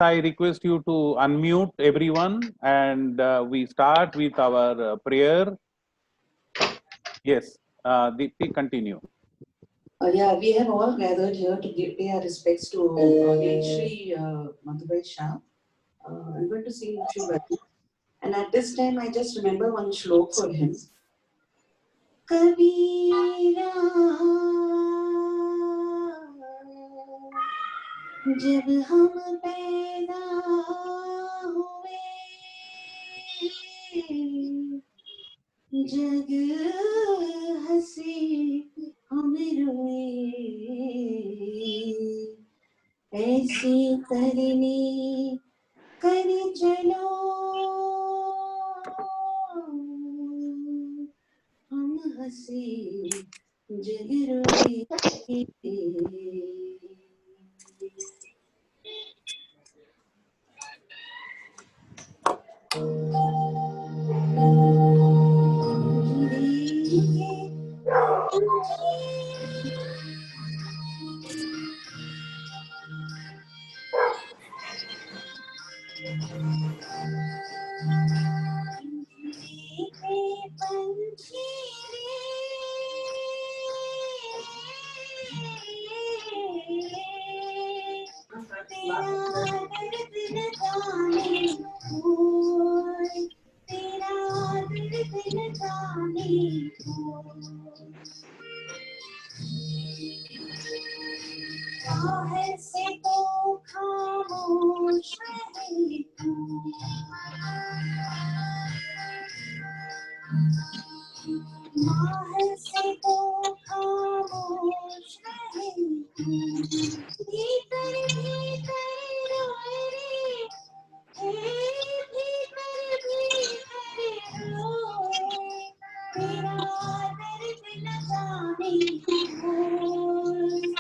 I request you to unmute everyone and we start with our prayer. Yes, Deepthi, continue. Yeah, we have all gathered here to pay our respects to Shri Madhubai Shah. I'm going to sing a few verses. And at this time, I just remember one shlok for him. Kabira, jab hum paida hue, jag hasi hum roe, ऐसी करनी कर चलो हम हंसे जग रोए से तो खामोश रहे तू माहर से तो खामोश रहे तू भीतर भीतर रोए रे भीतर भीतर रोए तेरा दर्द न जाने कोई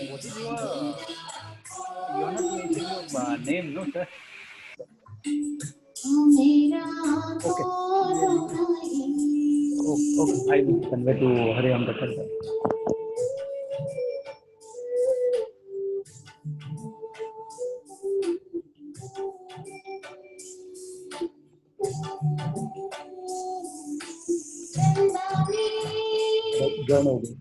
What is your? You are not mentioning your name, no, sir. Okay. Okay. I will convey to Hariam Bhattacharya. Join हो गए.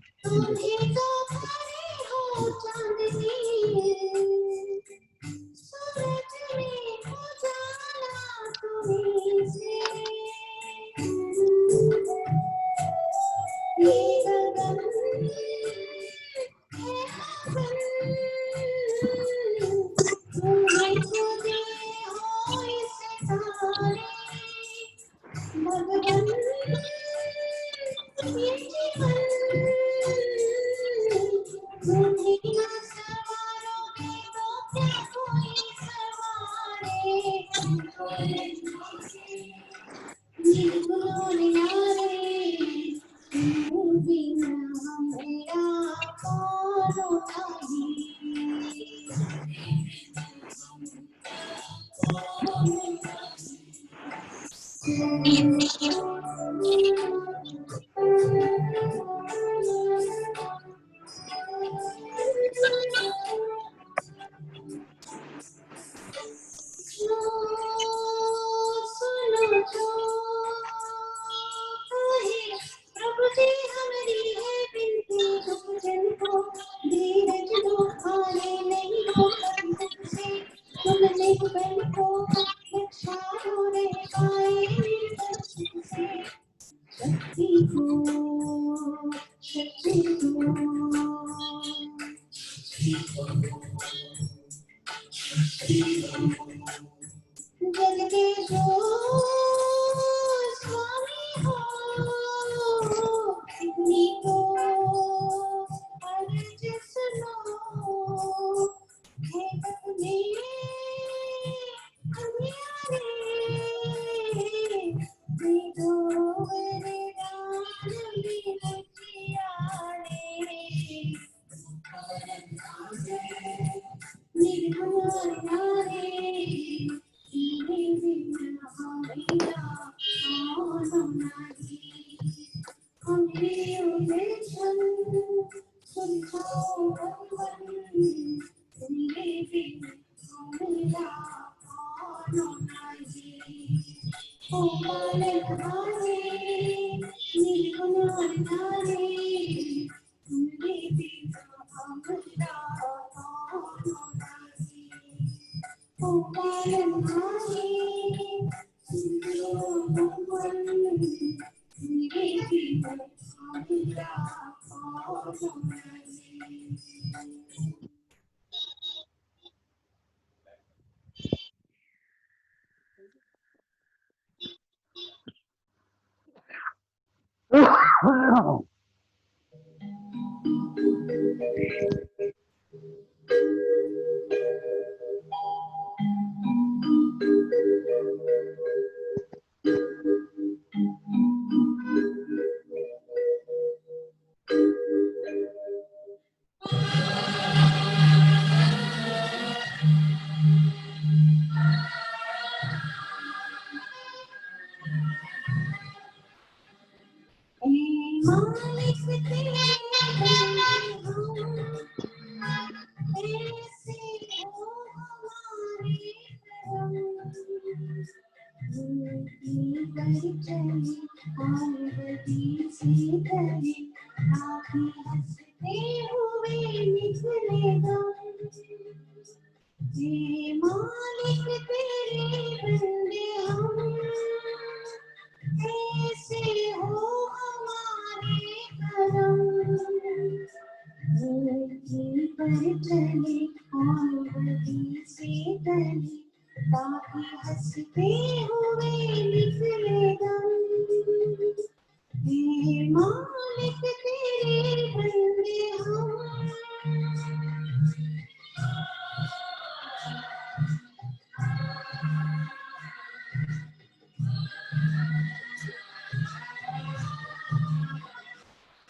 मालिक तेरे बंदे हम, ऐसे हो हमारे करम। जिंदगी पर चली और बदी सी गली, आँखें हंसते हुए निकले दम। हे मालिक तेरे बंदे हम, ऐसे हो हमारे करम। जिंदगी पर चली और बदी सी गली, ताकि हंसते हुए निकले दम। हे मालिक तेरे बंदे हम।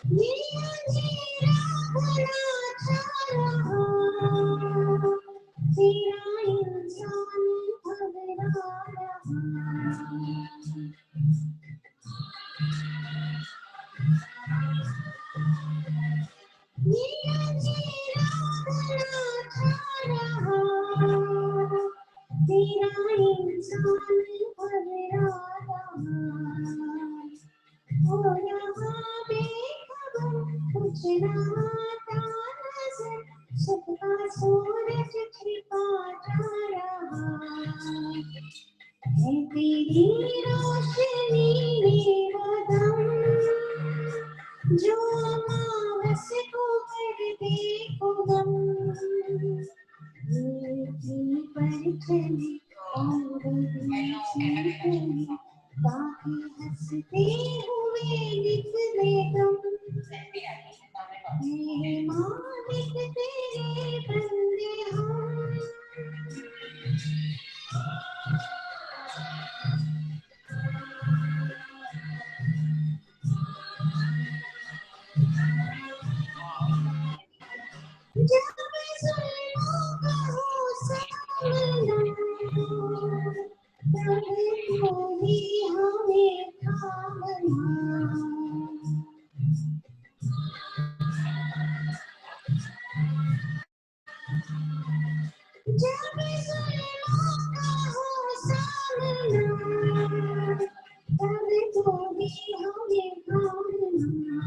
जिया जीरा भला चाहा, तेरा इंसान घबरा रहा। जिया जीरा भला चाहा, तेरा इंसान घबरा रहा। हो यहाँ बेखबर कुछ रहा नजर, सबका सूरज छिपा जा रहा। है तेरी रोशनी में वो दम, जो अमावस को कर दे उगम। धरती पर चली और सी गली, ताकि हंसते हुए निकले दम। हे मालिक तेरे बंदे हम। जब जुल्मों का हो सामना, तब तो ही हमें थामना। जब जुल्मों का हो सामना, तब तो ही हमें थामना।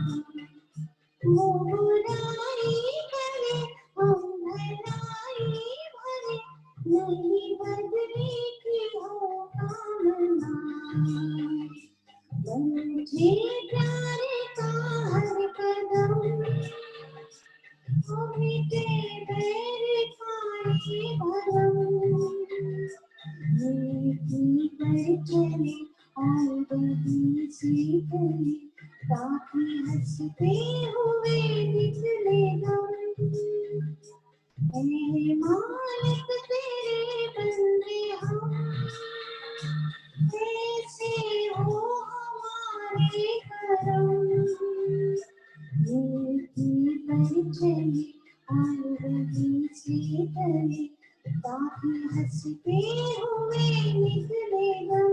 वो बुराई करे हम भलाई भरे, नहीं बदले की हो कामना। मुझे प्यार का हर कदम, मिटे बैर का ये भरम। नेकी पर चले और बदी सी गली, ताकि हंसते हुए निकले दम। हे मालिक तेरे बंदे हम, ऐसे हो हमारे करम। नेकी पर चली और बदी सी गली, ताकि हंसते हुए निकले दम।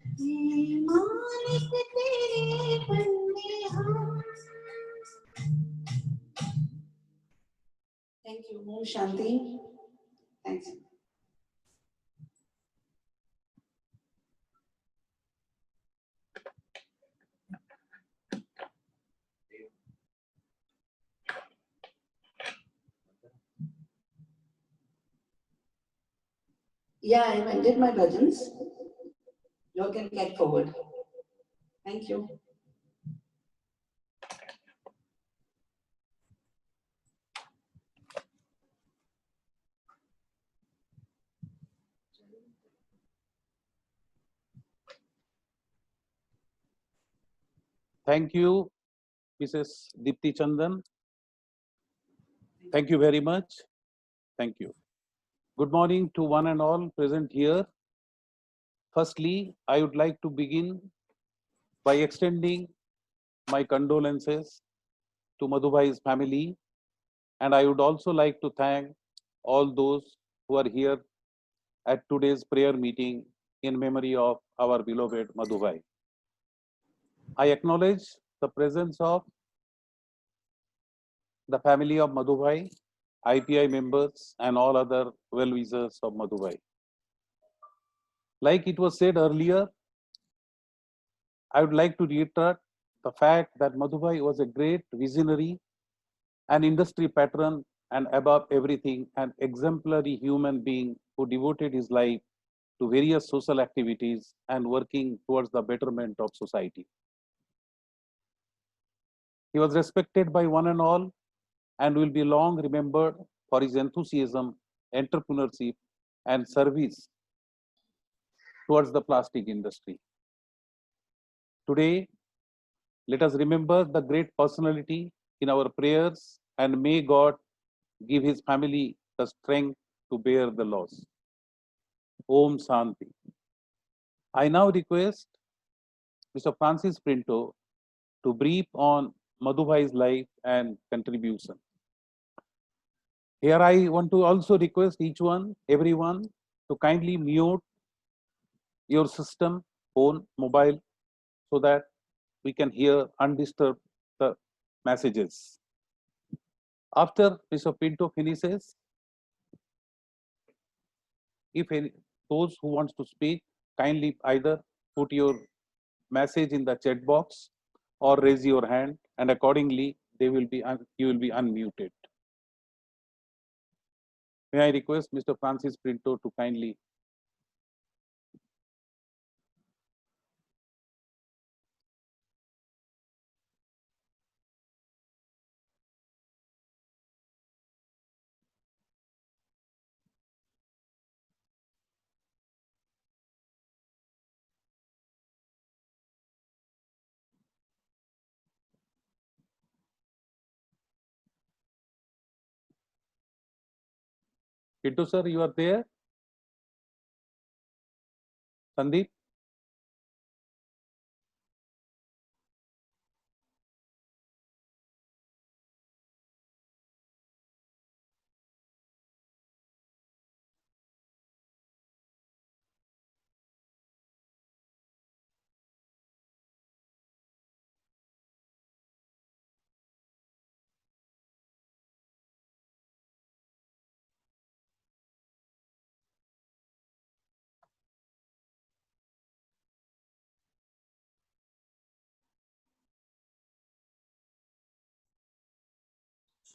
हे मालिक तेरे बंदे हम। Thank you. Om Shanti. Thanks. Yeah, I've ended my bhajans. You all can get forward. Thank you. Thank you, Mrs. Deepti Chandan. Thank you very much. Thank you. Good morning to one and all present here. Firstly, I would like to begin by extending my condolences to Madhubhai's family, and I would also like to thank all those who are here at today's prayer meeting in memory of our beloved Madhubhai. I acknowledge the presence of the family of Madhubhai, IPI members, and all other well-wishers of Madhubhai. Like it was said earlier, I would like to reiterate the fact that Madhubhai was a great visionary, an industry patron, and above everything, an exemplary human being who devoted his life to various social activities and working towards the betterment of society. He was respected by one and all and will be long remembered for his enthusiasm, entrepreneurship, and service towards the plastic industry. Today, let us remember the great personality in our prayers, and may God give his family the strength to bear the loss. Om Shanti. I now request Mr. Francis Pinto to brief on Madhubhai's life and contribution. Here I want to also request everyone to kindly mute your system, phone, mobile, so that we can hear undisturbed the messages. After Mr. Pinto finishes, if those who wants to speak, kindly either put your message in the chat box or raise your hand, and accordingly you will be unmuted. May I request Mr. Francis Pinto to kindly. Pinto sir, you are there? Sandeep?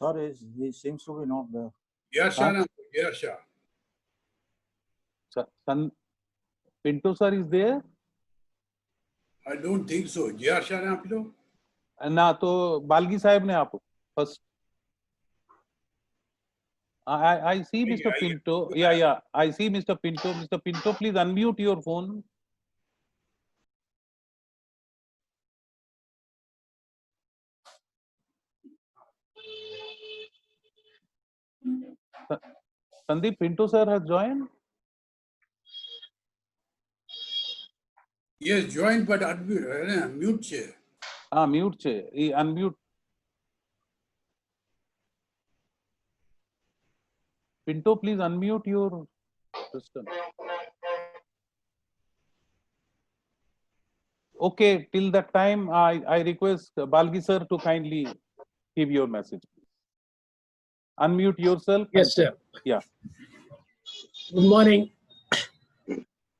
Sorry, he seems to be not there. Yeah, Shana. Yeah, Shah. Pinto sir is there? I don't think so. Yeah, Shana, आप लोग? ना तो बालगी साहब ने आप first. I see Mr. Pinto. Yeah. I see Mr. Pinto. Mr. Pinto, please unmute your phone. Sandeep, Pinto sir has joined. Yes, join but unmute. Mute છે. Mute છે. He unmute. Pinto, please unmute your system. Okay, till that time, I request Balgi sir to kindly give your message. Unmute yourself. Yes, sir. Yeah. Good morning.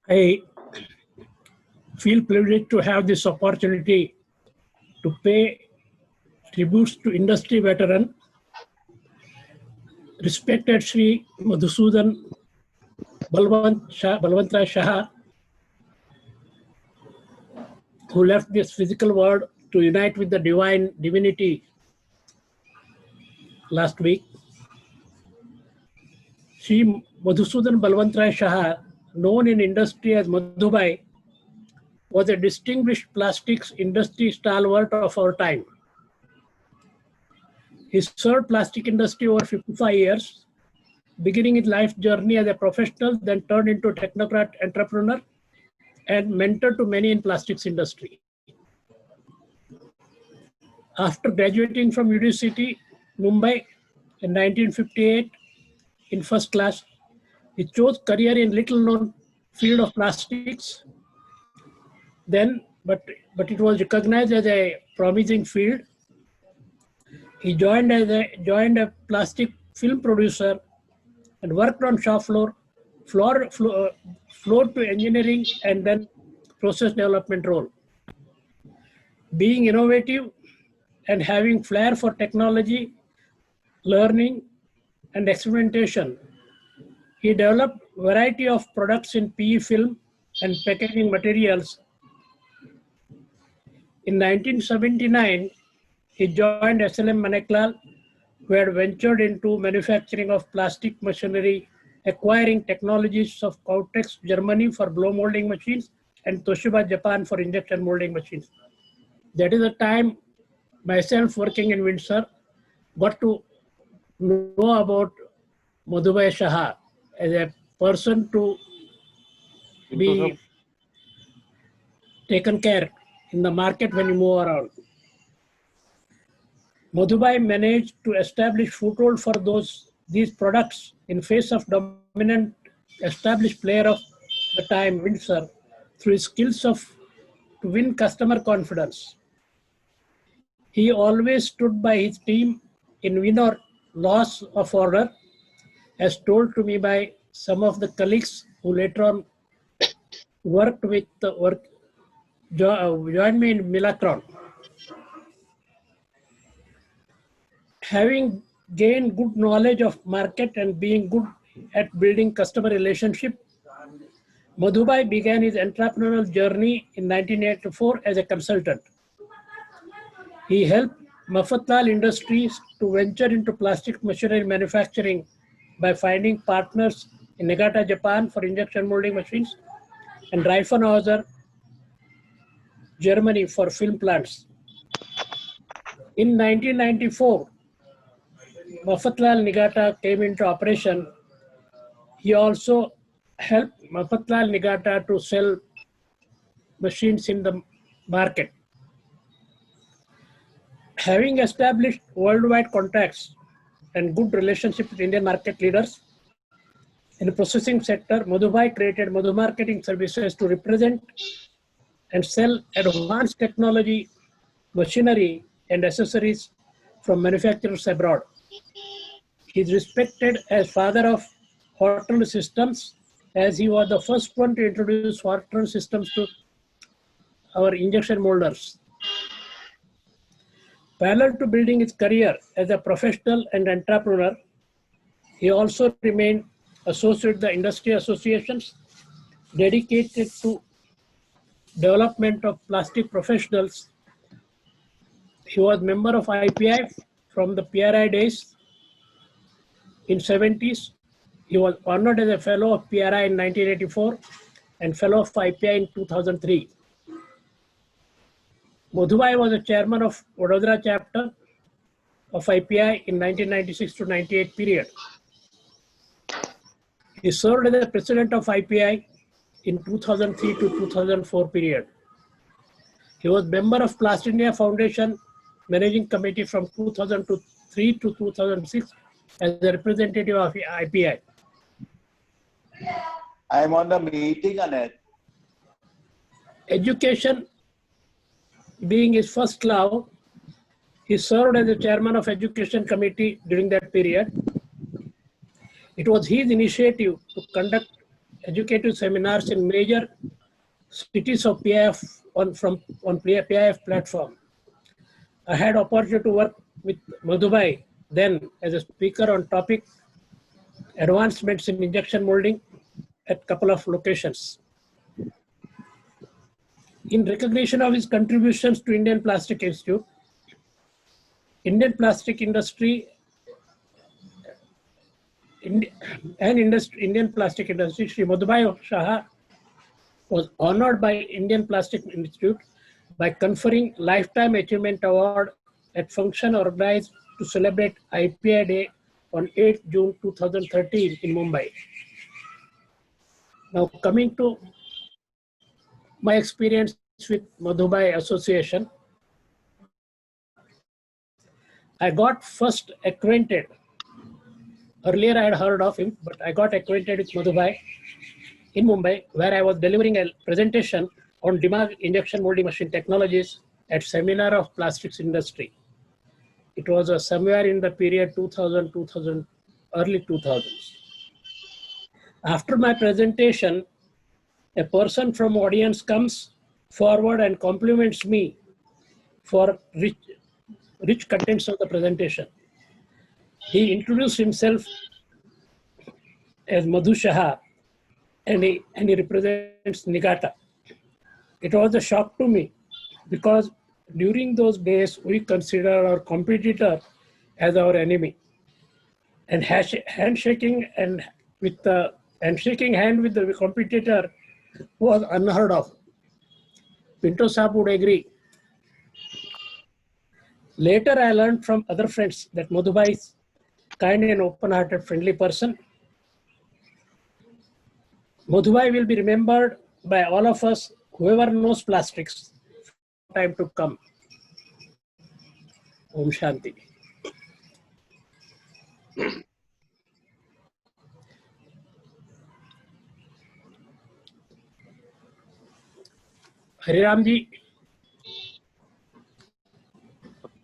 I feel privileged to have this opportunity to pay tributes to industry veteran, respected Sri Madhusudan Balwantrai Shah, who left this physical world to unite with the divinity last week. Sri Madhusudan Balwantrai Shah, known in industry as Madhubhai, was a distinguished plastics industry stalwart of our time. He served plastic industry over 55 years, beginning his life journey as a professional, then turned into a technocrat entrepreneur and mentor to many in plastics industry. After graduating from University, Mumbai in 1958 in first class, he chose career in little known field of plastics. Then but it was recognized as a promising field. He joined a plastic film producer and worked on shop floor to engineering and then process development role. Being innovative and having flair for technology, learning and experimentation, he developed variety of products in PE film and packaging materials. In 1979, he joined SLM Maneklal, who had ventured into manufacturing of plastic machinery, acquiring technologies of Kautex, Germany for blow molding machines and Toshiba, Japan for injection molding machines. That is the time myself working in Windsor got to know about Madhubhai Shah as a person to be taken care in the market when you move around. Madhubhai managed to establish foothold for these products in face of dominant established player of the time, Windsor, through his skills to win customer confidence. He always stood by his team in win or loss of order, as told to me by some of the colleagues who later on joined me in Milacron. Having gained good knowledge of market and being good at building customer relationship, Madhubhai began his entrepreneurial journey in 1984 as a consultant. He helped Mafatlal Industries to venture into plastic machinery manufacturing by finding partners in Nagata, Japan for injection molding machines and Reifenhauser, Germany for film plants. In 1994, Mafatlal Nagata came into operation. He also helped Mafatlal Nagata to sell machines in the market. Having established worldwide contacts and good relationship with Indian market leaders in the processing sector, Madhubhai created Madhu Marketing Services to represent and sell advanced technology, machinery and accessories from manufacturers abroad. He is respected as father of hot run systems, as he was the first one to introduce hot run systems to our injection molders. Parallel to building his career as a professional and entrepreneur, he also remained associated with the industry associations dedicated to development of plastic professionals. He was member of IPI from the PRI days in 70s. He was honored as a fellow of PRI in 1984 and fellow of IPI in 2003. Madhubhai was the chairman of Vadodara chapter of IPI in 1996 to 98 period. He served as the president of IPI in 2003 to 2004 period. He was member of Plastic India Foundation Managing Committee from 2003 to 2006 as a representative of IPI. I am on the meeting, Anet. Education being his first love, he served as the chairman of Education Committee during that period. It was his initiative to conduct educative seminars in major cities of PIF on PIF platform. I had opportunity to work with Madhubhai then as a speaker on topic advancements in injection molding at couple of locations. In recognition of his contributions to Indian Plastic Institute, Indian plastic industry Indian plastic industry, Shri Madhubhai Shah was honored by Indian Plastic Institute by conferring Lifetime Achievement Award at function organized to celebrate IPI Day on 8 June 2013 in Mumbai. Now coming to my experience with Madhubhai Association, I got first acquainted. Earlier I had heard of him, but I got acquainted with Madhubhai in Mumbai, where I was delivering a presentation on Dimag injection molding machine technologies at Seminar of Plastics Industry. It was somewhere in the period 2000, early 2000s. After my presentation, a person from audience comes forward and compliments me for rich contents of the presentation. He introduced himself as Madhu Shah and he represents Nigata. It was a shock to me because during those days we considered our competitor as our enemy, and handshaking hand with the competitor was unheard of. Pinto Saab would agree. Later, I learned from other friends that Madhubhai is kind and open-hearted, friendly person. Madhubhai will be remembered by all of us, whoever knows plastics, for time to come. Om Shanti. Hariram ji.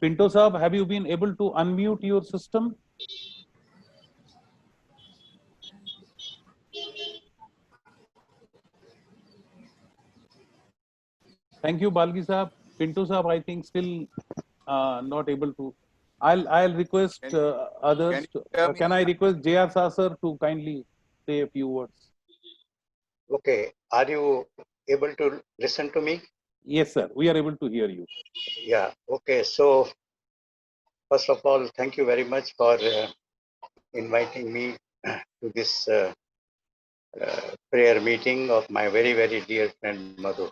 Pinto Saab, have you been able to unmute your system? Thank you, Balgi Saab. Pinto Saab, I think still not able to. I'll request others. Can I request J.R. Sasar to kindly say a few words? Okay, are you able to listen to me? Yes, sir. We are able to hear you. Yeah, okay. So, first of all, thank you very much for inviting me to this prayer meeting of my very, very dear friend Madhu.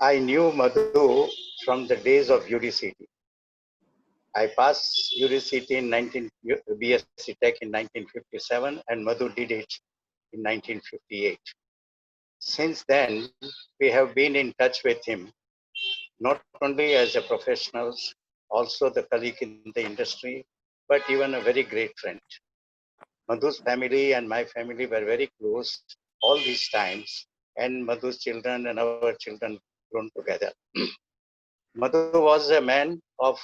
I knew Madhu from the days of UDCT. I passed UDCT in BSc Tech in 1957 and Madhu did it in 1958. Since then, we have been in touch with him, not only as a professional, also the colleague in the industry, but even a very great friend. Madhu's family and my family were very close all these times, and Madhu's children and our children grown together. Madhu was a man of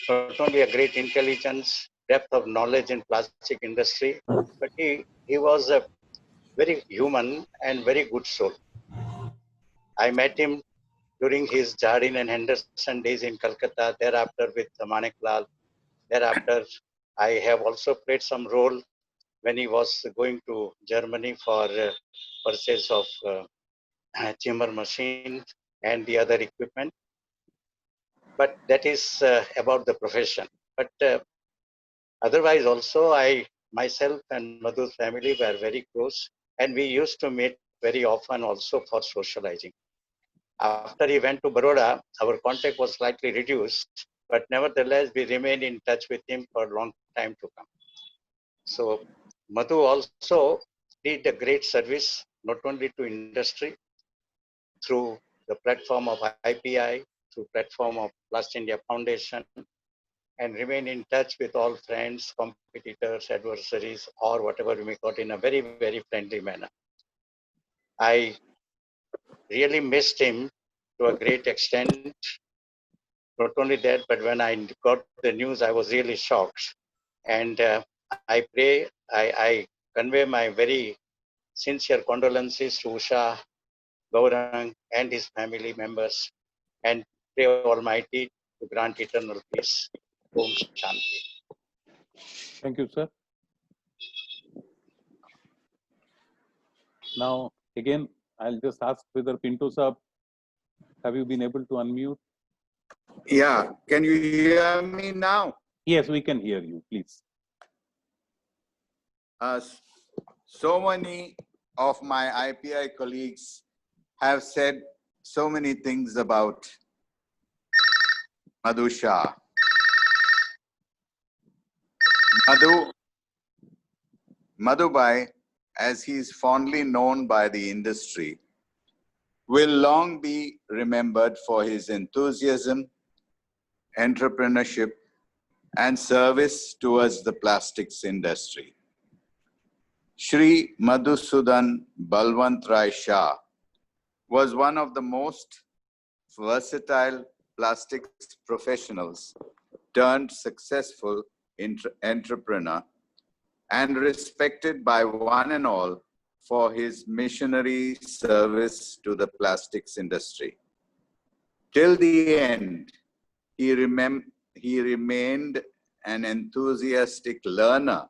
not only a great intelligence, depth of knowledge in plastic industry, but he was a very human and very good soul. I met him during his Jardine and Henderson days in Calcutta, thereafter with Manik Lal. Thereafter, I have also played some role when he was going to Germany for purchase of chamber machine and the other equipment. But that is about the profession. But otherwise also, I myself and Madhu's family were very close, and we used to meet very often also for socializing. After he went to Baroda, our contact was slightly reduced, but nevertheless, we remained in touch with him for a long time to come. So Madhu also did a great service, not only to industry, through the platform of IPI, through platform of Plast India Foundation, and remain in touch with all friends, competitors, adversaries, or whatever we may call it, in a very, very friendly manner. I really missed him to a great extent. Not only that, but when I got the news, I was really shocked. And I pray, I convey my very sincere condolences to Usha, Gaurang, and his family members, and pray Almighty to grant eternal peace. Om Shanti. Thank you, sir. Now, again, I'll just ask whether Pinto Saab, have you been able to unmute? Yeah, can you hear me now? Yes, we can hear you, please. So many of my IPI colleagues have said so many things about Madhu Shah. Madhubhai, as he is fondly known by the industry, will long be remembered for his enthusiasm, entrepreneurship, and service towards the plastics industry. Shri Madhusudan Balwant Rai Shah was one of the most versatile plastics professionals turned successful entrepreneur and respected by one and all for his missionary service to the plastics industry. Till the end, he remained an enthusiastic learner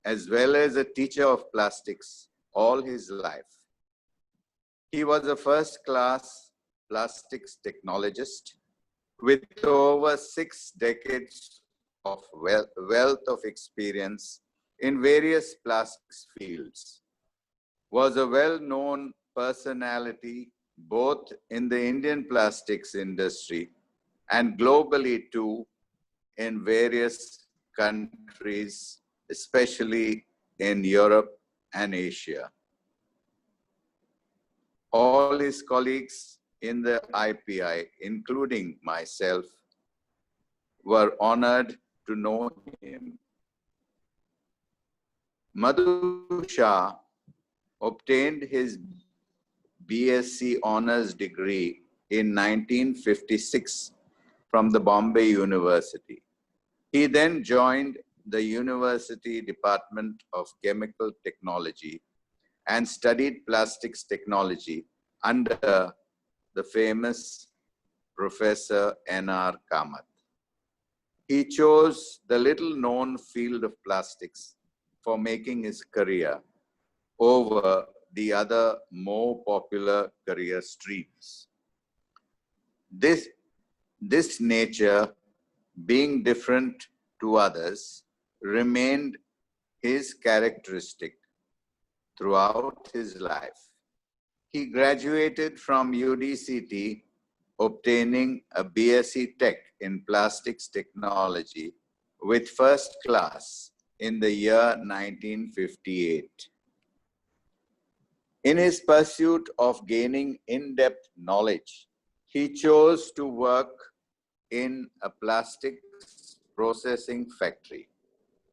as well as a teacher of plastics all his life. He was a first-class plastics technologist with over 6 decades of wealth of experience in various plastics fields, was a well-known personality both in the Indian plastics industry and globally too in various countries, especially in Europe and Asia. All his colleagues in the IPI, including myself, were honored to know him. Madhu Shah obtained his BSc Honours degree in 1956 from the Bombay University. He then joined the University Department of Chemical Technology and studied plastics technology under the famous Professor N.R. Kamath. He chose the little-known field of plastics for making his career over the other more popular career streams. This nature, being different to others, remained his characteristic throughout his life. He graduated from UDCT, obtaining a BSc Tech in Plastics Technology with first class in the year 1958. In his pursuit of gaining in-depth knowledge, he chose to work in a plastics processing factory.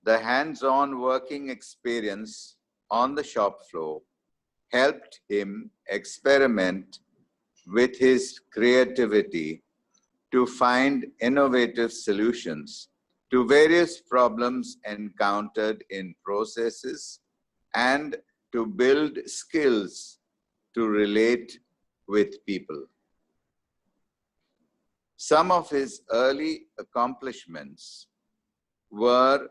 The hands-on working experience on the shop floor helped him experiment with his creativity to find innovative solutions to various problems encountered in processes and to build skills to relate with people. Some of his early accomplishments were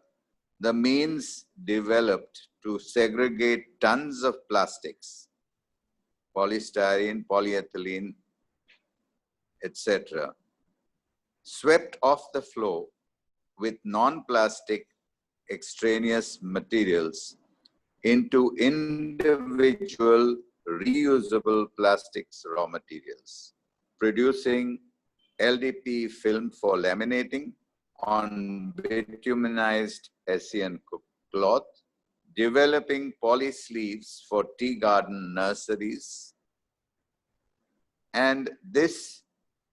the means developed to segregate tons of plastics, polystyrene, polyethylene, etc., swept off the floor with non-plastic extraneous materials into individual reusable plastics raw materials, producing LDP film for laminating on bituminized ASEAN cloth, developing poly sleeves for tea garden nurseries, and this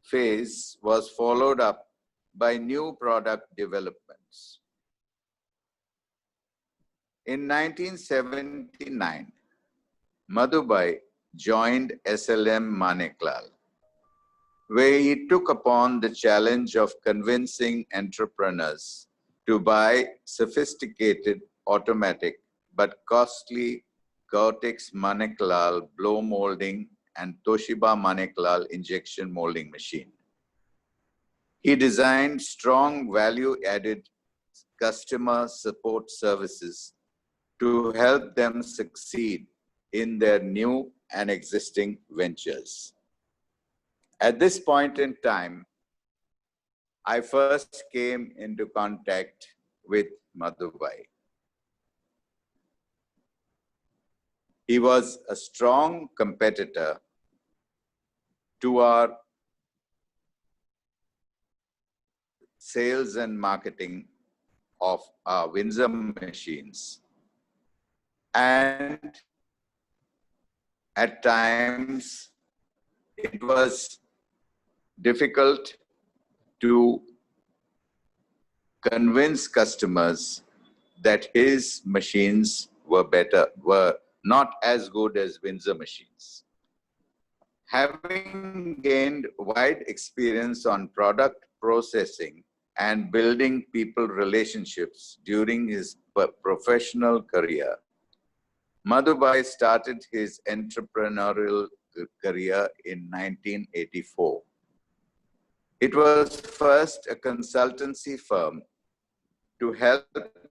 phase was followed up by new product developments. In 1979, Madhubhai joined SLM Maneklal, where he took upon the challenge of convincing entrepreneurs to buy sophisticated automatic but costly Gore-Tex Maneklal blow molding and Toshiba Maneklal injection molding machine. He designed strong value-added customer support services to help them succeed in their new and existing ventures. At this point in time, I first came into contact with Madhubhai. He was a strong competitor to our sales and marketing of our Windsor machines. And at times, it was difficult to convince customers that his machines were not as good as Windsor machines. Having gained wide experience on product processing and building people relationships during his professional career, Madhubhai started his entrepreneurial career in 1984. It was first a consultancy firm to help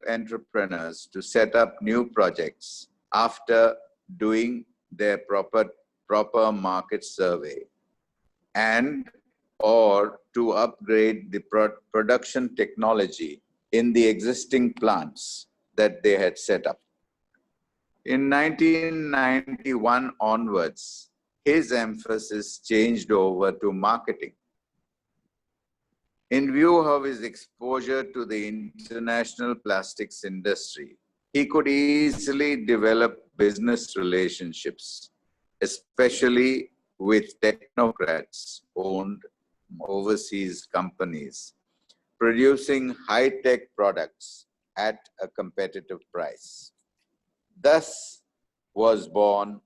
entrepreneurs to set up new projects after doing their proper market survey and or to upgrade the production technology in the existing plants that they had set up. In 1991 onwards, his emphasis changed over to marketing. In view of his exposure to the international plastics industry, he could easily develop business relationships, especially with technocrats-owned overseas companies, producing high-tech products at a competitive price. Thus was born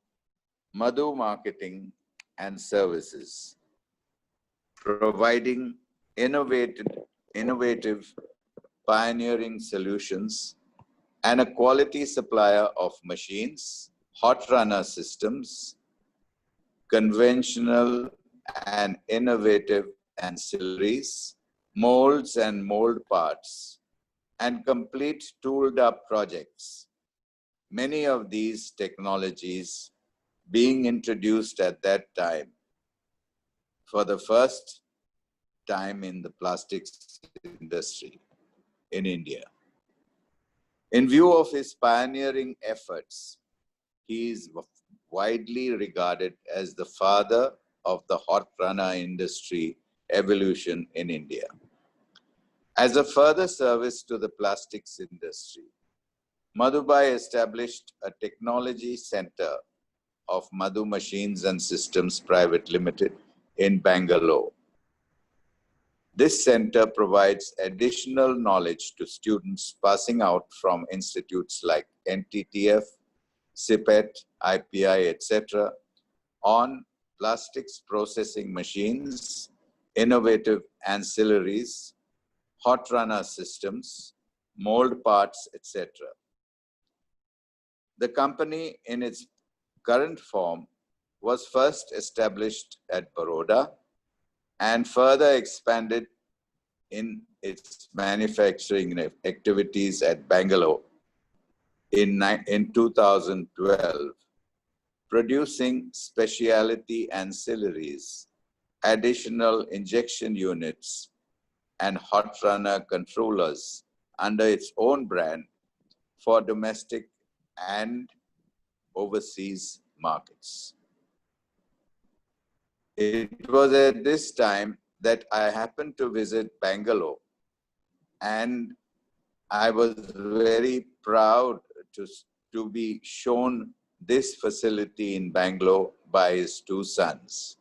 Madhu Marketing and Services, providing innovative pioneering solutions and a quality supplier of machines, hot runner systems, conventional and innovative ancillaries, molds and mold parts, and complete tooled up projects. Many of these technologies being introduced at that time for the first time in the plastics industry in India. In view of his pioneering efforts, he is widely regarded as the father of the hot runner industry evolution in India. As a further service to the plastics industry, Madhubhai established a technology center of Madhu Machines and Systems Private Limited in Bangalore. This center provides additional knowledge to students passing out from institutes like NTTF, CPET, IPI, etc. on plastics processing machines, innovative ancillaries, hot runner systems, mold parts, etc. The company in its current form was first established at Baroda and further expanded in its manufacturing activities at Bangalore in 2012, producing specialty ancillaries, additional injection units, and hot runner controllers under its own brand for domestic and overseas markets. It was at this time that I happened to visit Bangalore, and I was very proud to be shown this facility in Bangalore by his two sons.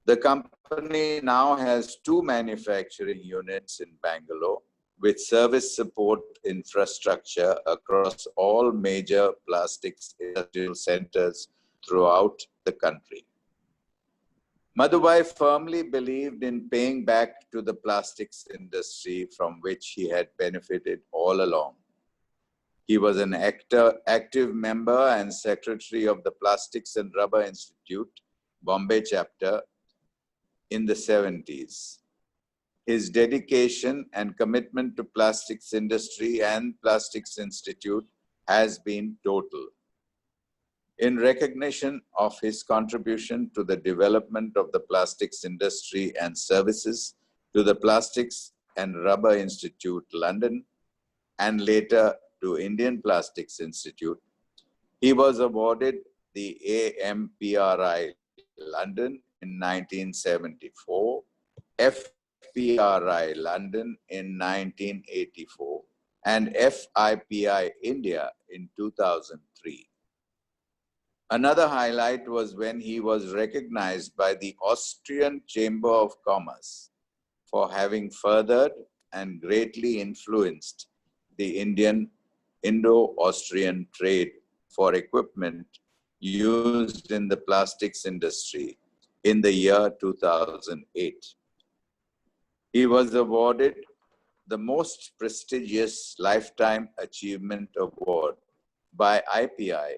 The company now has 2 manufacturing units in Bangalore with service support infrastructure across all major plastics industrial centers throughout the country. Madhubhai firmly believed in paying back to the plastics industry from which he had benefited all along. He was an active member and secretary of the Plastics and Rubber Institute, Bombay chapter, in the 70s. His dedication and commitment to plastics industry and Plastics Institute has been total. In recognition of his contribution to the development of the plastics industry and services to the Plastics and Rubber Institute, London, and later to Indian Plastics Institute, he was awarded the AMPRI London in 1974, FPRI London in 1984, and FIPI India in 2003. Another highlight was when he was recognized by the Austrian Chamber of Commerce for having furthered and greatly influenced the Indian Indo-Austrian trade for equipment used in the plastics industry in the year 2008. He was awarded the most prestigious Lifetime Achievement Award by IPI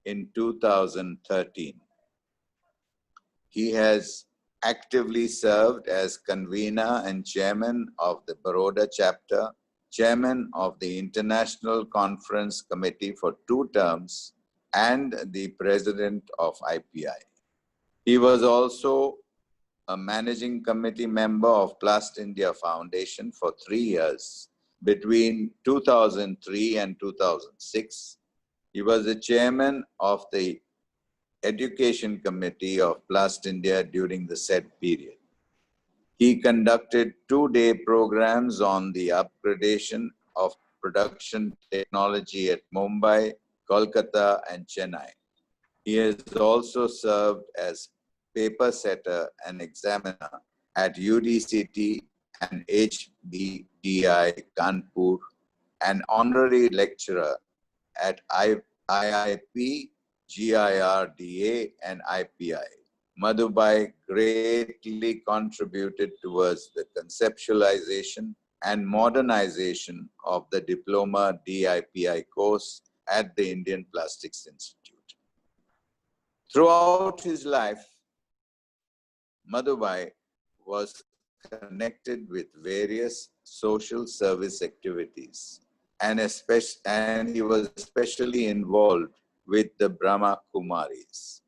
in 2013. He has actively served as convener and chairman of the Baroda chapter, chairman of the International Conference Committee for 2 terms, and the president of IPI. He was also a managing committee member of Plast India Foundation for 3 years. Between 2003 and 2006, he was the chairman of the Education Committee of Plast India during the said period. He conducted 2-day programs on the upgradation of production technology at Mumbai, Kolkata, and Chennai. He has also served as paper setter and examiner at UDCT and HBDI Kanpur, an honorary lecturer at IIP, GIRDA, and IPI. Madhubai greatly contributed towards the conceptualization and modernization of the diploma DIPI course at the Indian Plastics Institute. Throughout his life, Madhubai was connected with various social service activities, and he was especially involved with the Brahma Kumaris.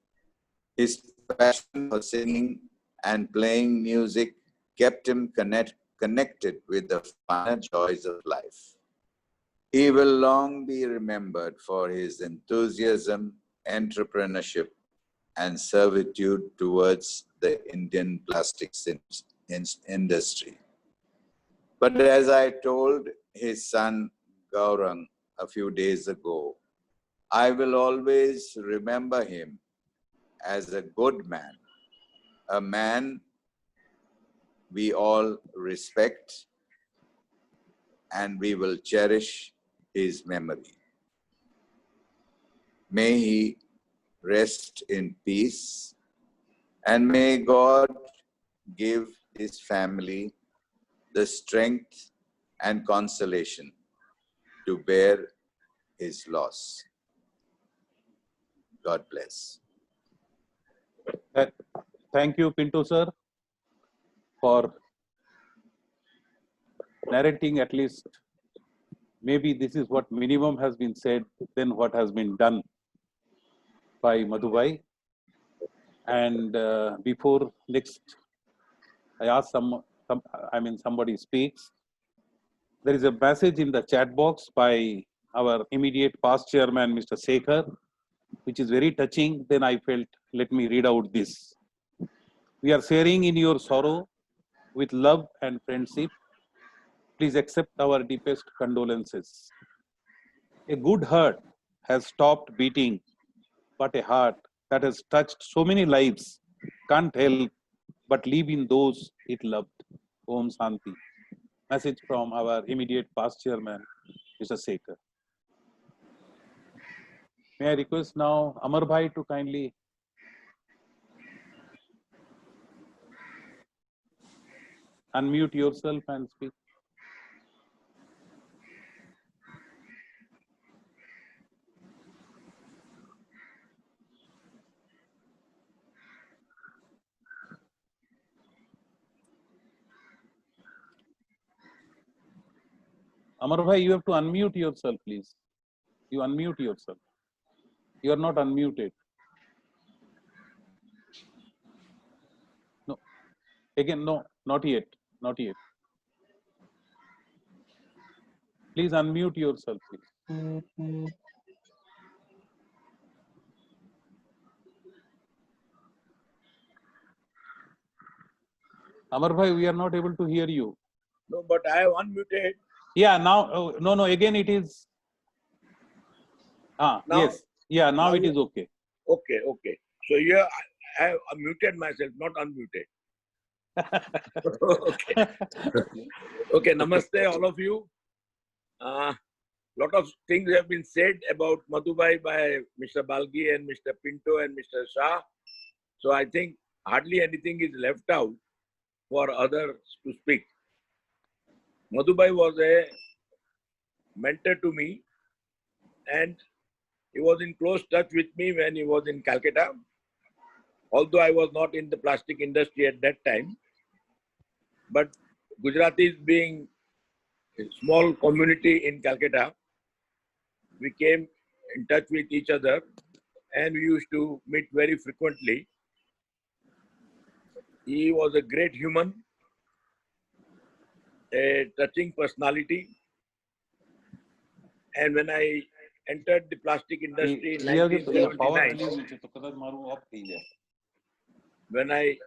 His passion for singing and playing music kept him connected with the finer joys of life. He will long be remembered for his enthusiasm, entrepreneurship, and servitude towards the Indian plastics industry. But as I told his son Gaurang a few days ago, I will always remember him as a good man, a man we all respect, and we will cherish his memory. May he rest in peace, and may God give his family the strength and consolation to bear his loss. God bless. Thank you, Pinto sir, for narrating at least. Maybe this is what minimum has been said, then what has been done by Madhubai. And before next, I ask somebody speaks. There is a message in the chat box by our immediate past chairman, Mr. Sekhar, which is very touching. Then I felt, let me read out this. We are sharing in your sorrow with love and friendship. Please accept our deepest condolences. A good heart has stopped beating, but a heart that has touched so many lives can't help but live in those it loved. Om Shanti. Message from our immediate past chairman, Mr. Sekhar. May I request now Amar Bhai to kindly unmute yourself and speak. Amar Bhai, you have to unmute yourself, please. You unmute yourself. You are not unmuted. No. Again, no, not yet. Not yet. Please unmute yourself, please. Amar Bhai, we are not able to hear you. No, but I have unmuted. Yeah, now, no, again it is. Now? Yes. Yeah, now it is okay. Okay. So here I have muted myself, not unmuted. Okay. Okay, namaste all of you. lot of things have been said about Madhubhai by Mr. Balgi and Mr. Pinto and Mr. Shah. So I think hardly anything is left out for others to speak. Madhubhai was a mentor to me, and he was in close touch with me when he was in Calcutta. Although I was not in the plastic industry at that time, but Gujaratis being a small community in Calcutta, we came in touch with each other and we used to meet very frequently. He was a great human, a touching personality. And when I entered the plastic industry in 1979, when I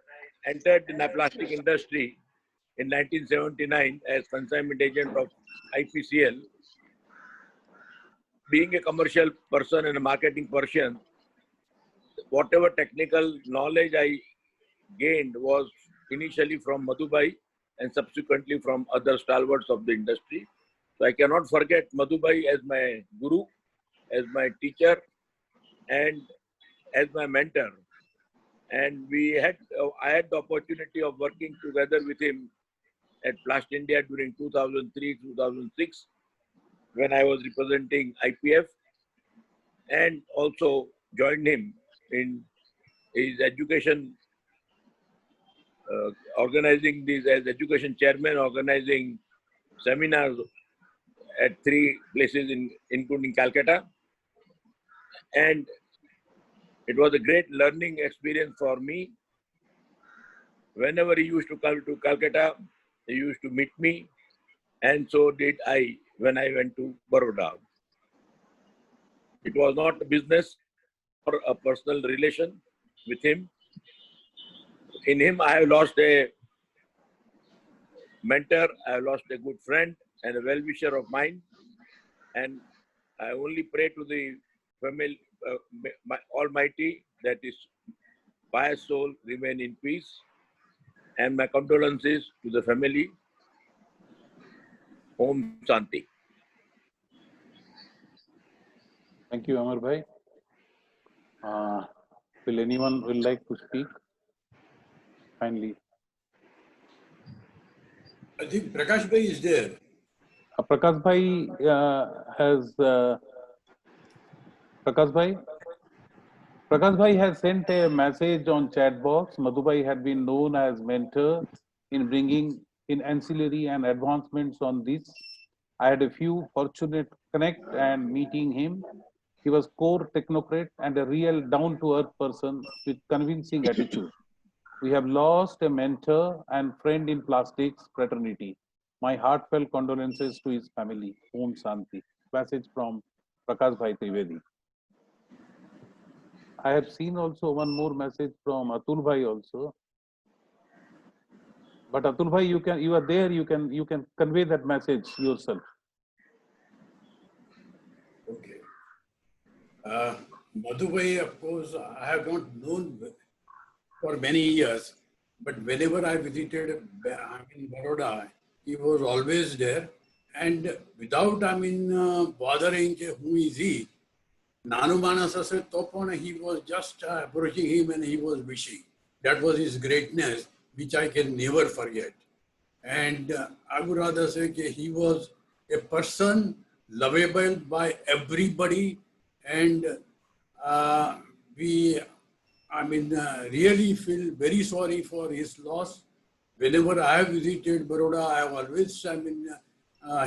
entered the plastic industry in 1979 as consignment agent of IPCL, being a commercial person and a marketing person, whatever technical knowledge I gained was initially from Madhubhai and subsequently from other stalwarts of the industry. So I cannot forget Madhubhai as my guru, as my teacher, and as my mentor. And I had the opportunity of working together with him at Plast India during 2003-2006 when I was representing IPF, and also joined him in his education, organizing these as education chairman, organizing seminars at 3 places including Calcutta. And it was a great learning experience for me. Whenever he used to come to Calcutta, he used to meet me, and so did I when I went to Baroda. It was not a business or a personal relation with him. In him, I have lost a mentor, I have lost a good friend and a well-wisher of mine. And I only pray to the family, my Almighty, that his pious soul remain in peace. And my condolences to the family. Om Shanti. Thank you, Amar Bhai. Will anyone like to speak? Kindly. I think Prakash Bhai is there. Prakash Bhai Prakash Bhai has sent a message on chat box. Madhubhai had been known as mentor in bringing in ancillary and advancements on this. I had a few fortunate connect and meeting him. He was core technocrat and a real down-to-earth person with convincing attitude. We have lost a mentor and friend in plastics fraternity. My heartfelt condolences to his family. Om Shanti. Message from Prakash Bhai Trivedi. I have seen also one more message from Atul Bhai also. But Atul Bhai, you are there. You can convey that message yourself. Okay. Madhubhai, of course, I have not known for many years, but whenever I visited in Baroda, he was always there. And without, bothering who is he, Nanu Manasa said, Topona, he was just approaching him and he was wishing. That was his greatness, which I can never forget. And I would rather say that he was a person lovable by everybody, and we really feel very sorry for his loss. Whenever I have visited Baroda, I have always,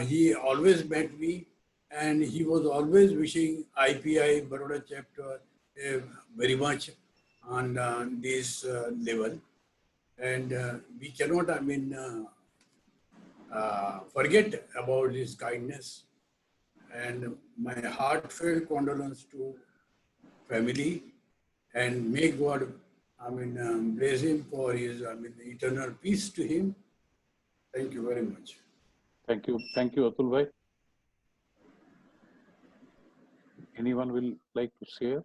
he always met me, and he was always wishing IPI Baroda chapter very much on this level. And we cannot, forget about his kindness. And my heartfelt condolence to family, and may God, bless him for his, eternal peace to him. Thank you very much. Thank you, Atul Bhai. Anyone will like to share?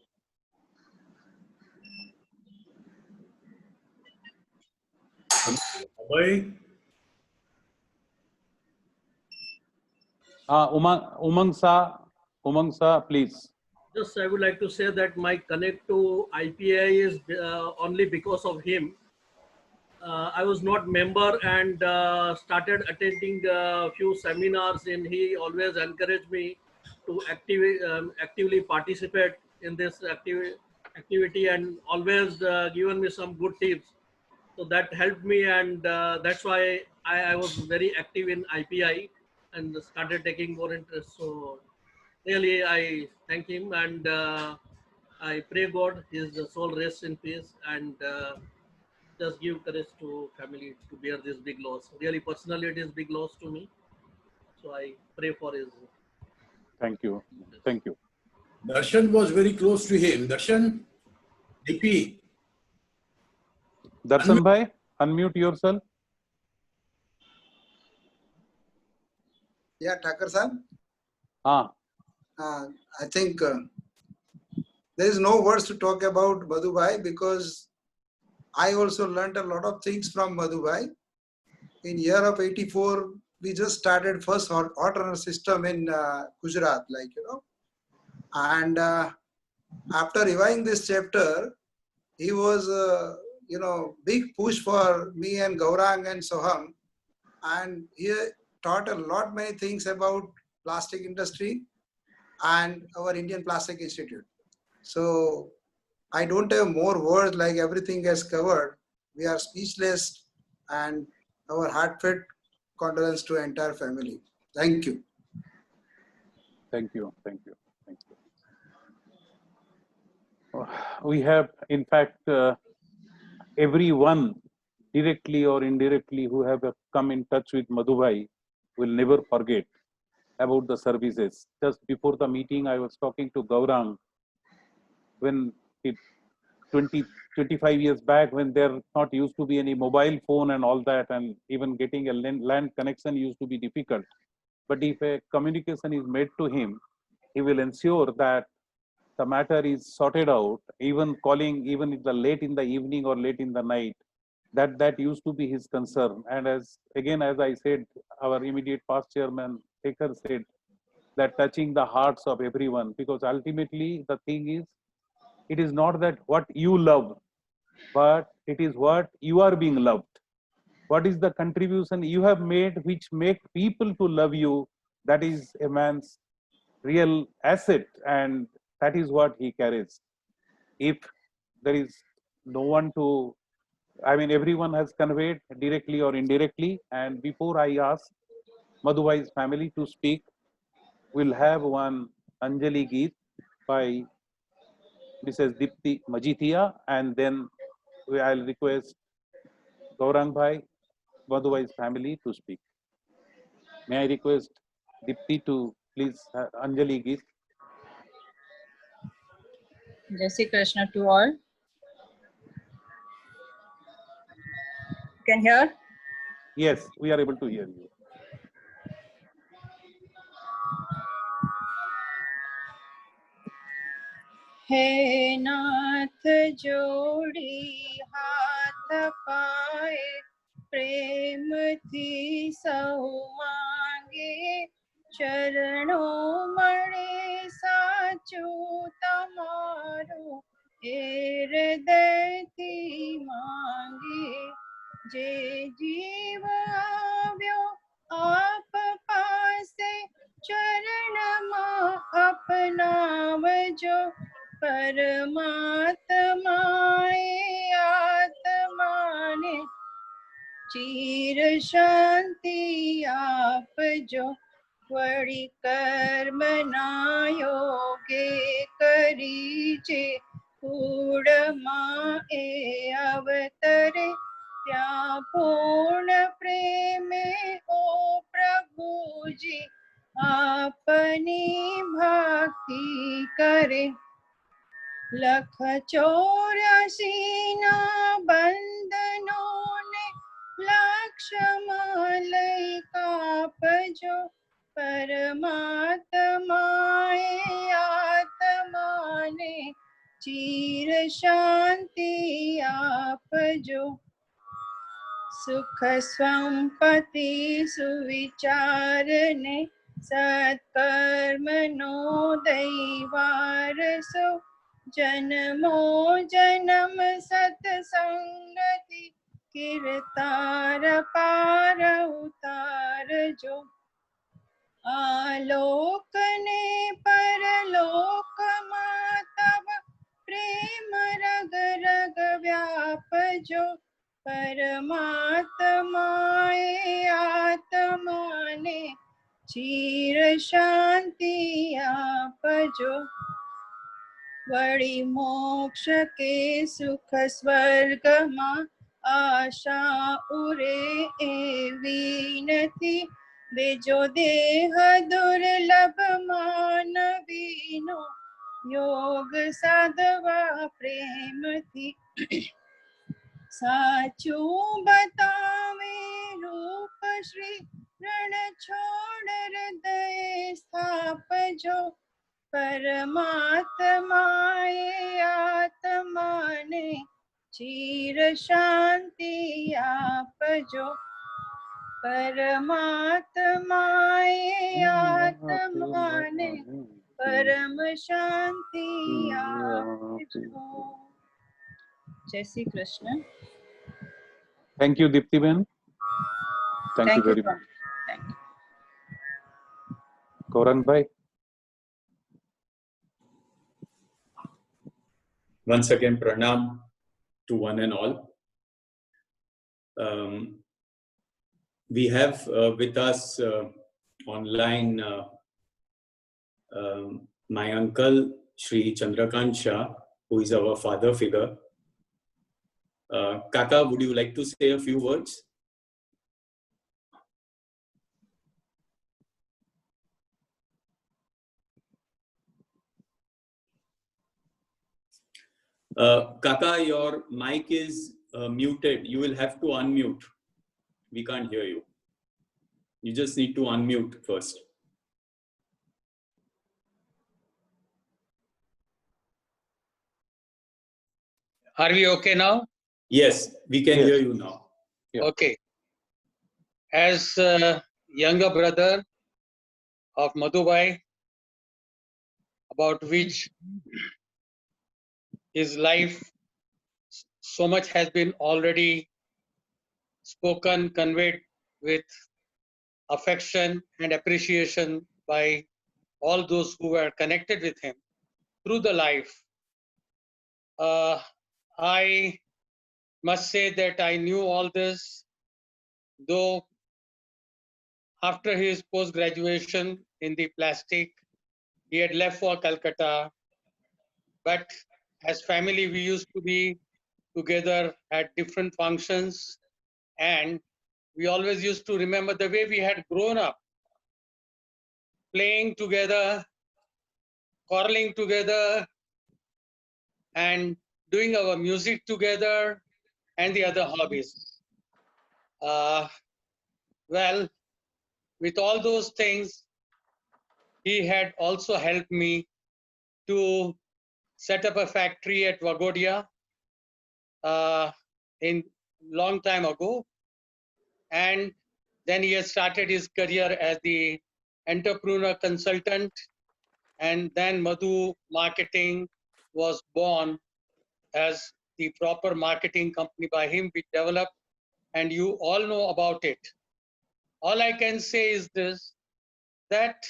Bhai. Umang Sa, please. Just I would like to say that my connect to IPI is only because of him. I was not member and started attending a few seminars, and he always encouraged me to actively participate in this activity and always given me some good tips. So that helped me, and that's why I was very active in IPI and started taking more interest. So really, I thank him, and I pray God his soul rests in peace, and just give courage to family to bear this big loss. Really, personally, it is big loss to me. So I pray for his. Thank you. Thank you. Darshan was very close to him. Darshan, DP. Darshan bhai, unmute yourself. Yeah, Thakur sir. I think there is no words to talk about Madhubhai because I also learned a lot of things from Madhubhai. In year of 84, we just started first hot runner system in Gujarat, like, you know. And after reviving this chapter, he was, you know, big push for me and Gaurang and Soham. And he taught a lot many things about plastic industry and our Indian Plastic Institute. So I don't have more words, like everything is covered. We are speechless, and our heartfelt condolence to entire family. Thank you. Thank you. Thank you. Thank you. We have, in fact, everyone directly or indirectly who have come in touch with Madhubhai will never forget about the services. Just before the meeting, I was talking to Gaurang when 25 years back, when there not used to be any mobile phone and all that, and even getting a land connection used to be difficult. But if a communication is made to him, he will ensure that the matter is sorted out, even calling, even in the late in the evening or late in the night. That used to be his concern. And as I said, our immediate past chairman, Shekhar, said that touching the hearts of everyone, because ultimately the thing is, it is not that what you love, but it is what you are being loved. What is the contribution you have made which make people to love you? That is a man's real asset, and that is what he carries. If there is no one to, I mean, everyone has conveyed directly or indirectly. And before I ask Madhubhai's family to speak, we'll have one Anjali Geet by Mrs. Dipti Majithia, and then I'll request Gaurang Bhai, Madhubhai's family to speak. May I request Dipti to please Anjali Geet. Jai Shri Krishna to all. Can hear? Yes, we are able to hear you. हे नाथ जोड़ी हाथ पाए प्रेम थी सौ मांगे चरणों मणि साचू तमारो हृदय थी मांगे जे जीव आव्यो आप पासे चरण मां अपनावजो परमात्माए आत्मा ने चीर शांति आप जो वड़ी कर्म ना योगे करीजे कूड़ माए अवतरे त्या पूर्ण प्रेमे ओ प्रभु जी अपनी भक्ति करे लख 84 ना बंधनों ने लक्ष्मलय कापजो परमात्माए आत्मा ने चीर शांति आपजो सुख संपत्ति सुविचार ने सत्कर्मनो दैवारसो जन्मो जन्म सत्संगति किरतार पार उतार जो आलोक ने परलोक मातव प्रेम रग रग व्याप जो परमात्माए आत्मा ने चीर शांति आप जो वड़ी मोक्ष के सुख स्वर्ग मां आशा उरे ए विनती बेजो देह दुर्लभ मानवीनो योग साधवा प्रेम थी साचू बतावे रूप श्री रण छोड़ हृदय स्थाप जो परमात्माए आत्मा ने चीर शांति आप जो परमात्माए आत्मा ने परम शांति आप जो। जय Shri Krishna. Thank you, Dipti Ben. Thank you very much. Thank you. Gaurang Bhai. Once again, pranam to one and all. We have with us online my uncle, Shri Chandrakant Shah, who is our father figure. Kaka, would you like to say a few words? Kaka, your mic is muted. You will have to unmute. We can't hear you. You just need to unmute first. Are we okay now? Yes, we can hear you now. Okay. As younger brother of Madhubai, about which his life, so much has been already spoken, conveyed with affection and appreciation by all those who were connected with him through the life. I must say that I knew all this, though after his post-graduation in the plastic, he had left for Calcutta. But as family, we used to be together at different functions, and we always used to remember the way we had grown up, playing together, quarreling together, and doing our music together, and the other hobbies. Well, with all those things, he had also helped me to set up a factory at Vagodia in long time ago. And then he has started his career as the entrepreneur consultant. And then Madhu Marketing was born as the proper marketing company by him, we developed, and you all know about it. All I can say is this, that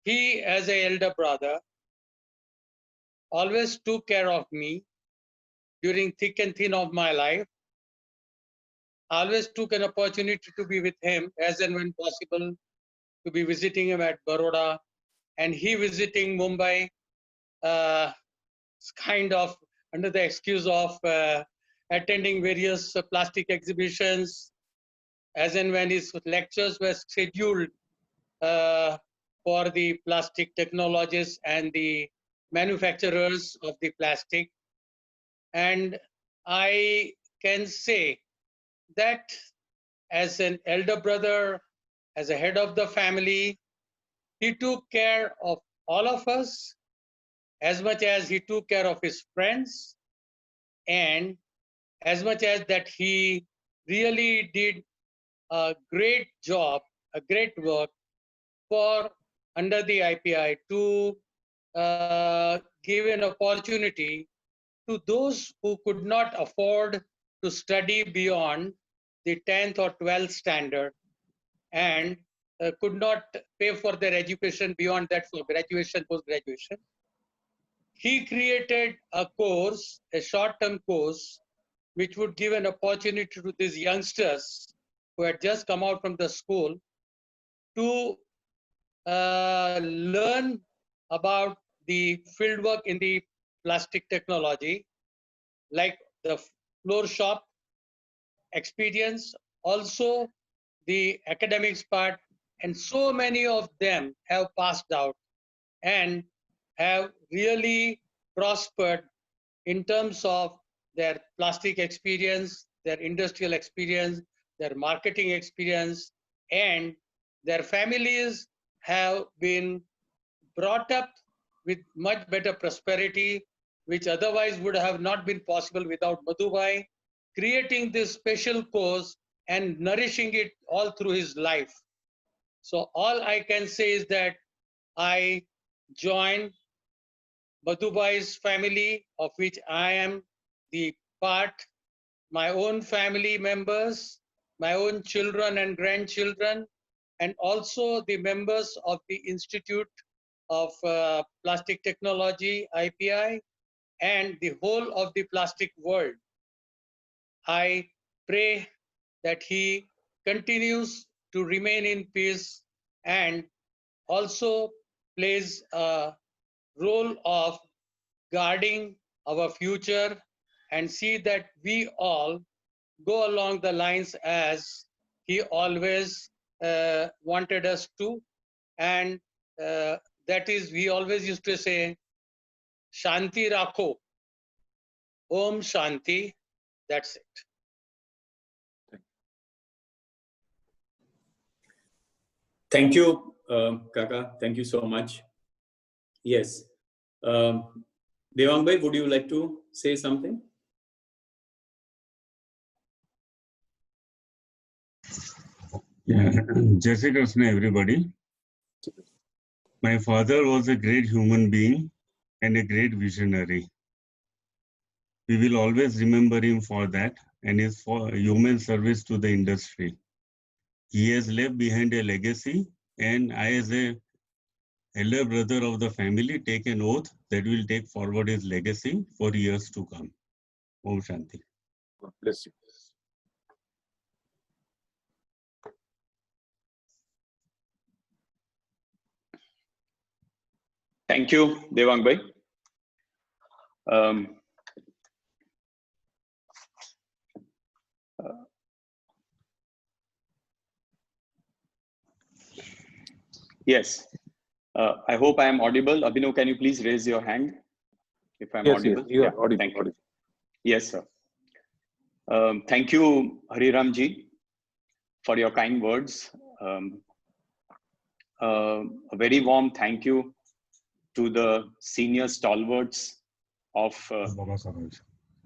he, as an elder brother, always took care of me during thick and thin of my life. I always took an opportunity to be with him as and when possible, to be visiting him at Baroda, and he visiting Mumbai, kind of under the excuse of attending various plastic exhibitions, as and when his lectures were scheduled for the plastic technologists and the manufacturers of the plastic. And I can say that as an elder brother, as a head of the family, he took care of all of us as much as he took care of his friends, and as much as that he really did a great job, a great work for under the IPI to give an opportunity to those who could not afford to study beyond the 10th or 12th standard and could not pay for their education beyond that for graduation, post-graduation. He created a course, a short-term course, which would give an opportunity to these youngsters who had just come out from the school to learn about the fieldwork in the plastic technology, like the floor shop experience, also the academics part, and so many of them have passed out and have really prospered in terms of their plastic experience, their industrial experience, their marketing experience, and their families have been brought up with much better prosperity, which otherwise would have not been possible without Madhubhai creating this special course and nourishing it all through his life. So all I can say is that I joined Madhubhai's family, of which I am the part, my own family members, my own children and grandchildren, and also the members of the Institute of Plastic Technology, IPI, and the whole of the plastic world. I pray that he continues to remain in peace and also plays a role of guarding our future and see that we all go along the lines as he always wanted us to. And that is, we always used to say, Shanti Rakho, Om Shanti, that's it. Thank you, Kaka. Thank you so much. Yes. Devang bhai, would you like to say something? Yeah. Jai Shri Krishna, everybody. My father was a great human being and a great visionary. We will always remember him for that and his human service to the industry. He has left behind a legacy, and I, as a elder brother of the family, take an oath that will take forward his legacy for years to come. Om Shanti. God bless you. Thank you, Devang bhai. Yes. I hope I am audible. Abhinav, can you please raise your hand if I'm audible? Yes, you are audible. Thank you. Yes, sir. Thank you, Hariram ji, for your kind words. A very warm thank you to the senior stalwarts of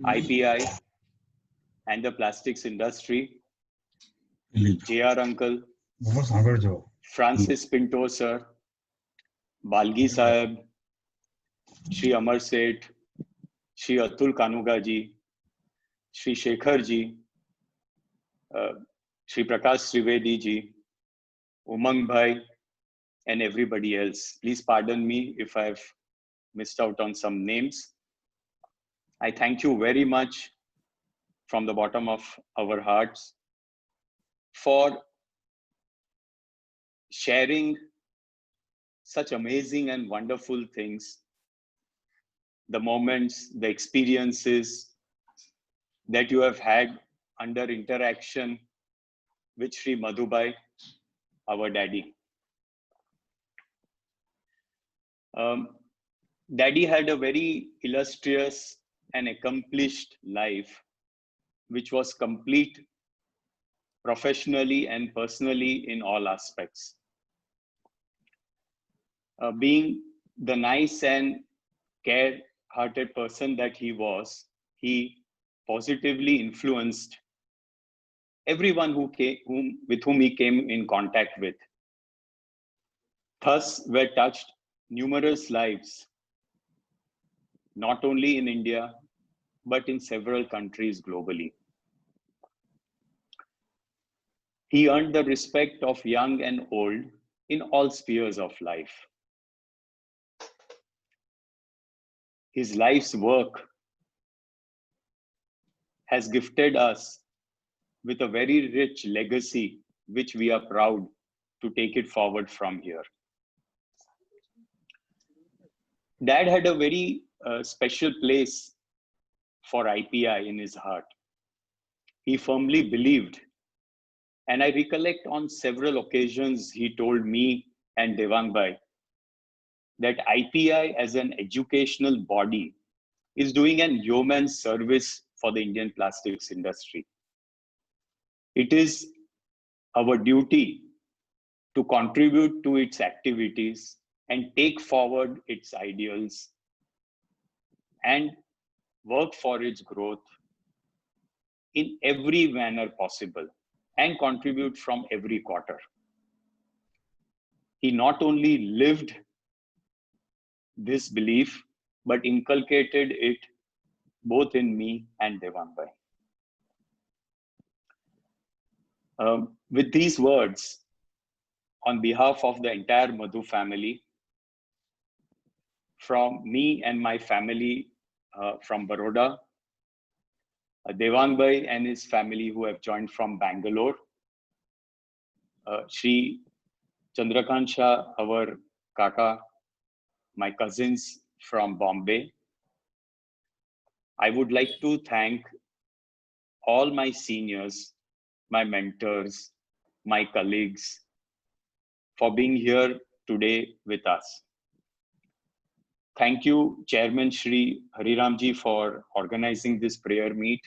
IPI and the plastics industry, JR uncle, Francis Pinto sir, Balgi Sahib, Shri Amar Seth, Shri Atul Kanuga ji, Shri Shekhar ji, Shri Prakash Trivedi ji, Umang bhai, and everybody else. Please pardon me if I've missed out on some names. I thank you very much from the bottom of our hearts for sharing such amazing and wonderful things, the moments, the experiences that you have had under interaction with Shri Madhubhai, our daddy. Daddy had a very illustrious and accomplished life, which was complete professionally and personally in all aspects. Being the nice and care-hearted person that he was, he positively influenced everyone with whom he came in contact with. Thus were touched numerous lives, not only in India, but in several countries globally. He earned the respect of young and old in all spheres of life. His life's work has gifted us with a very rich legacy, which we are proud to take it forward from here. Dad had a very special place for IPI in his heart. He firmly believed, and I recollect on several occasions he told me and Devang Bhai that IPI as an educational body is doing an yeoman's service for the Indian plastics industry. It is our duty to contribute to its activities and take forward its ideals and work for its growth in every manner possible and contribute from every quarter. He not only lived this belief, but inculcated it both in me and Devang Bhai. With these words, on behalf of the entire Madhu family, from me and my family from Baroda, Devang Bhai and his family who have joined from Bangalore, Shri Chandrakant Shah, our Kaka, my cousins from Bombay. I would like to thank all my seniors, my mentors, my colleagues for being here today with us. Thank you, Chairman Shri Hariramji, for organizing this prayer meet.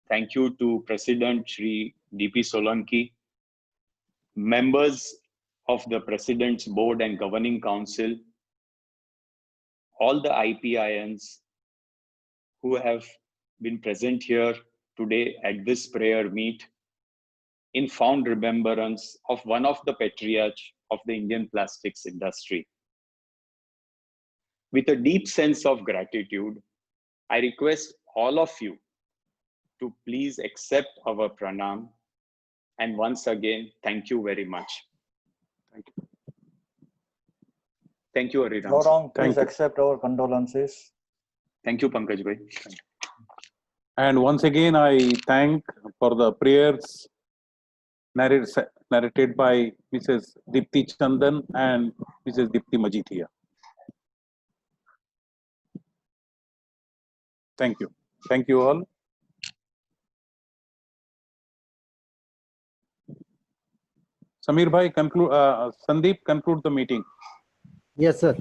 Thank you to President Shri D.P. Solanki, members of the President's Board and Governing Council, all the IPINs who have been present here today at this prayer meet in fond remembrance of one of the patriarchs of the Indian plastics industry. With a deep sense of gratitude, I request all of you to please accept our pranam. And once again, thank you very much. Thank you. Thank you, Hariram. Gaurang, Thank please you. accept our condolences. Thank you, Pankaj Bhai. And once again, I thank for the prayers narrated by Mrs. Dipti Chandan and Mrs. Dipti Majithia. Thank you. Thank you all. Samir Bhai, conclude, Sandeep, conclude the meeting. Yes, sir.